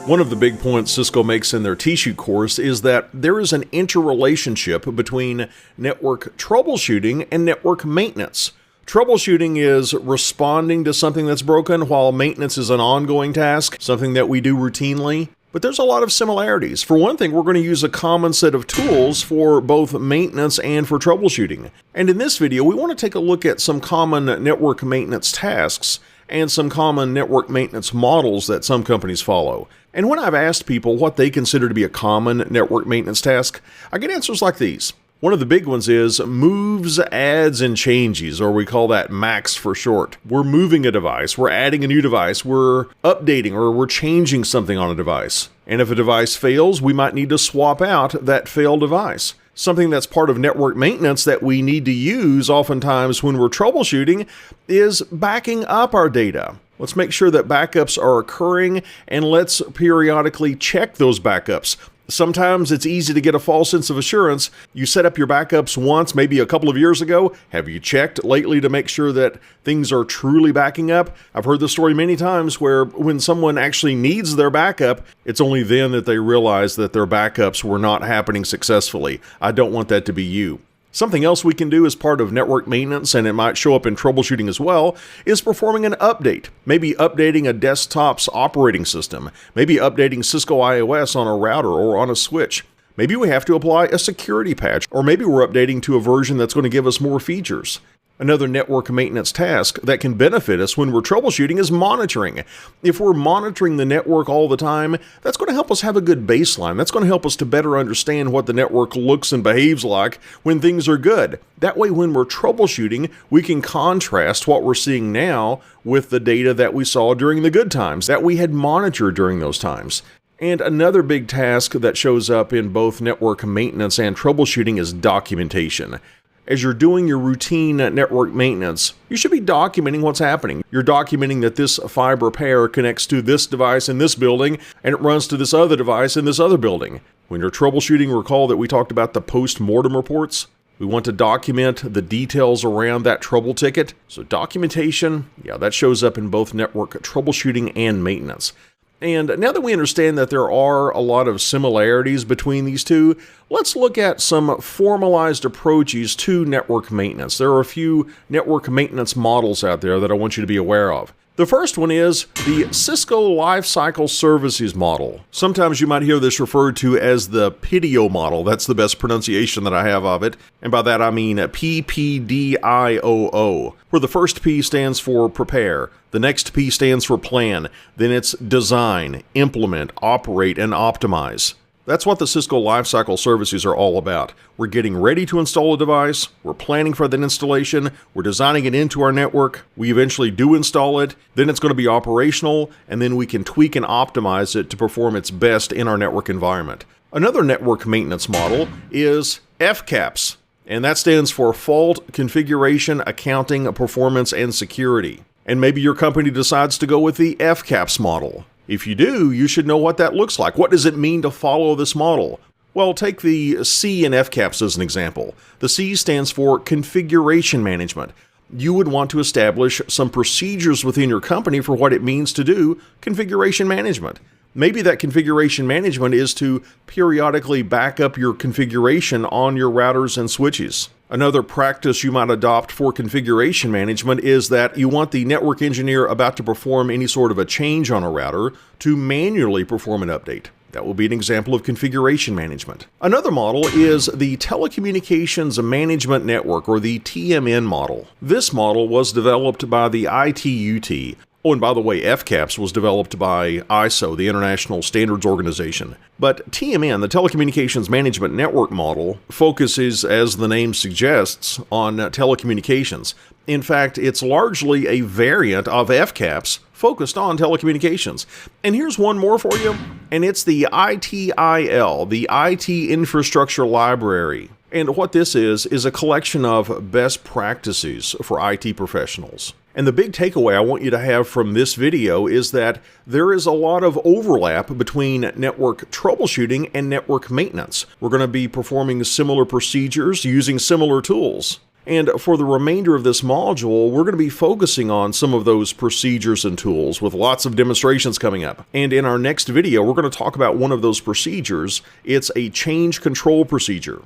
One of the big points Cisco makes in their T-Shoot course is that there is an interrelationship between network troubleshooting and network maintenance. Troubleshooting is responding to something that's broken, while maintenance is an ongoing task, something that we do routinely. But there's a lot of similarities. For one thing, we're going to use a common set of tools for both maintenance and for troubleshooting. And in this video, we want to take a look at some common network maintenance tasks and some common network maintenance models that some companies follow. And when I've asked people what they consider to be a common network maintenance task, I get answers like these. One of the big ones is moves, adds, and changes, or we call that MAX for short. We're moving a device, we're adding a new device, we're updating or we're changing something on a device. And if a device fails, we might need to swap out that failed device. Something that's part of network maintenance that we need to use oftentimes when we're troubleshooting is backing up our data. Let's make sure that backups are occurring, and let's periodically check those backups. Sometimes it's easy to get a false sense of assurance. You set up your backups once, maybe a couple of years ago. Have you checked lately to make sure that things are truly backing up? I've heard the story many times where when someone actually needs their backup, it's only then that they realize that their backups were not happening successfully. I don't want that to be you. Something else we can do as part of network maintenance, and it might show up in troubleshooting as well, is performing an update. Maybe updating a desktop's operating system. Maybe updating Cisco iOS on a router or on a switch. Maybe we have to apply a security patch, or maybe we're updating to a version that's going to give us more features. Another network maintenance task that can benefit us when we're troubleshooting is monitoring. If we're monitoring the network all the time, that's going to help us have a good baseline. That's going to help us to better understand what the network looks and behaves like when things are good. That way, when we're troubleshooting, we can contrast what we're seeing now with the data that we saw during the good times, that we had monitored during those times. And another big task that shows up in both network maintenance and troubleshooting is documentation. As you're doing your routine network maintenance, you should be documenting what's happening. You're documenting that this fiber pair connects to this device in this building, and it runs to this other device in this other building. When you're troubleshooting, recall that we talked about the post-mortem reports. We want to document the details around that trouble ticket. So documentation, that shows up in both network troubleshooting and maintenance. And now that we understand that there are a lot of similarities between these two, let's look at some formalized approaches to network maintenance. There are a few network maintenance models out there that I want you to be aware of. The first one is the Cisco Lifecycle Services model. Sometimes you might hear this referred to as the PDIO model. That's the best pronunciation that I have of it. And by that I mean PPDIOO, where the first P stands for prepare, the next P stands for plan, then it's design, implement, operate, and optimize. That's what the Cisco Lifecycle Services are all about. We're getting ready to install a device, we're planning for that installation, we're designing it into our network, we eventually do install it, then it's going to be operational, and then we can tweak and optimize it to perform its best in our network environment. Another network maintenance model is FCAPS, and that stands for Fault Configuration, Accounting, Performance, and Security. And maybe your company decides to go with the FCAPS model. If you do, you should know what that looks like. What does it mean to follow this model? Well, take the C in FCAPS as an example. The C stands for Configuration Management. You would want to establish some procedures within your company for what it means to do configuration management. Maybe that configuration management is to periodically back up your configuration on your routers and switches. Another practice you might adopt for configuration management is that you want the network engineer about to perform any sort of a change on a router to manually perform an update. That will be an example of configuration management. Another model is the Telecommunications Management Network, or the TMN model. This model was developed by the ITUT. Oh, and by the way, FCAPS was developed by ISO, the International Standards Organization. But TMN, the Telecommunications Management Network model, focuses, as the name suggests, on telecommunications. In fact, it's largely a variant of FCAPS focused on telecommunications. And here's one more for you, and it's the ITIL, the IT Infrastructure Library. And what this is a collection of best practices for IT professionals. And the big takeaway I want you to have from this video is that there is a lot of overlap between network troubleshooting and network maintenance. We're going to be performing similar procedures using similar tools. And for the remainder of this module, we're going to be focusing on some of those procedures and tools with lots of demonstrations coming up. And in our next video, we're going to talk about one of those procedures. It's a change control procedure.